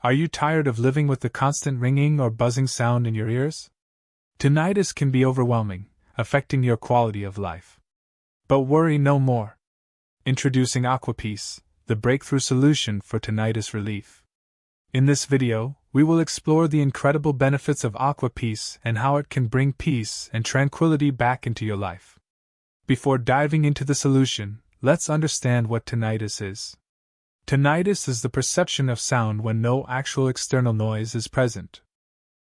Are you tired of living with the constant ringing or buzzing sound in your ears? Tinnitus can be overwhelming, affecting your quality of life. But worry no more. Introducing Aquapeace, the breakthrough solution for tinnitus relief. In this video, we will explore the incredible benefits of Aquapeace and how it can bring peace and tranquility back into your life. Before diving into the solution, let's understand what tinnitus is. Tinnitus is the perception of sound when no actual external noise is present.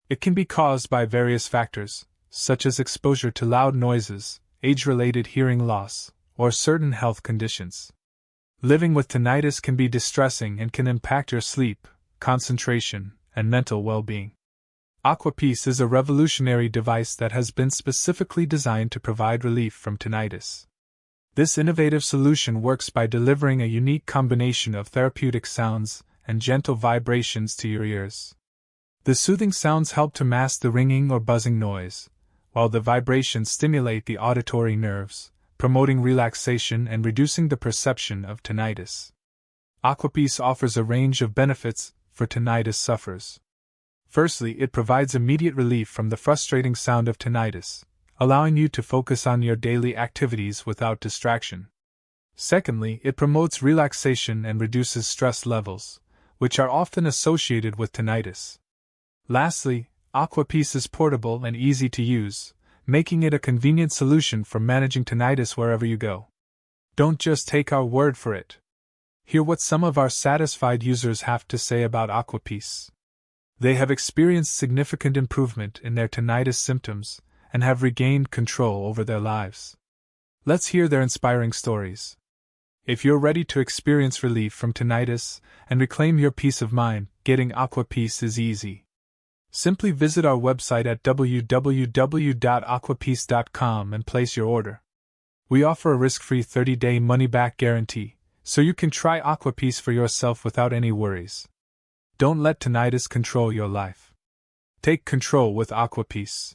It can be caused by various factors, such as exposure to loud noises, age-related hearing loss, or certain health conditions. Living with tinnitus can be distressing and can impact your sleep, concentration, and mental well-being. Aquapeace is a revolutionary device that has been specifically designed to provide relief from tinnitus. This innovative solution works by delivering a unique combination of therapeutic sounds and gentle vibrations to your ears. The soothing sounds help to mask the ringing or buzzing noise, while the vibrations stimulate the auditory nerves, promoting relaxation and reducing the perception of tinnitus. Aquapeace offers a range of benefits for tinnitus sufferers. Firstly, it provides immediate relief from the frustrating sound of tinnitus, allowing you to focus on your daily activities without distraction. Secondly, it promotes relaxation and reduces stress levels, which are often associated with tinnitus. Lastly, Aquapeace is portable and easy to use, making it a convenient solution for managing tinnitus wherever you go. Don't just take our word for it. Hear what some of our satisfied users have to say about Aquapeace. They have experienced significant improvement in their tinnitus symptoms and have regained control over their lives. Let's hear their inspiring stories. If you're ready to experience relief from tinnitus and reclaim your peace of mind, getting Aquapeace is easy. Simply visit our website at www.aquapeace.com and place your order. We offer a risk-free 30-day money-back guarantee, so you can try Aquapeace for yourself without any worries. Don't let tinnitus control your life. Take control with Aquapeace.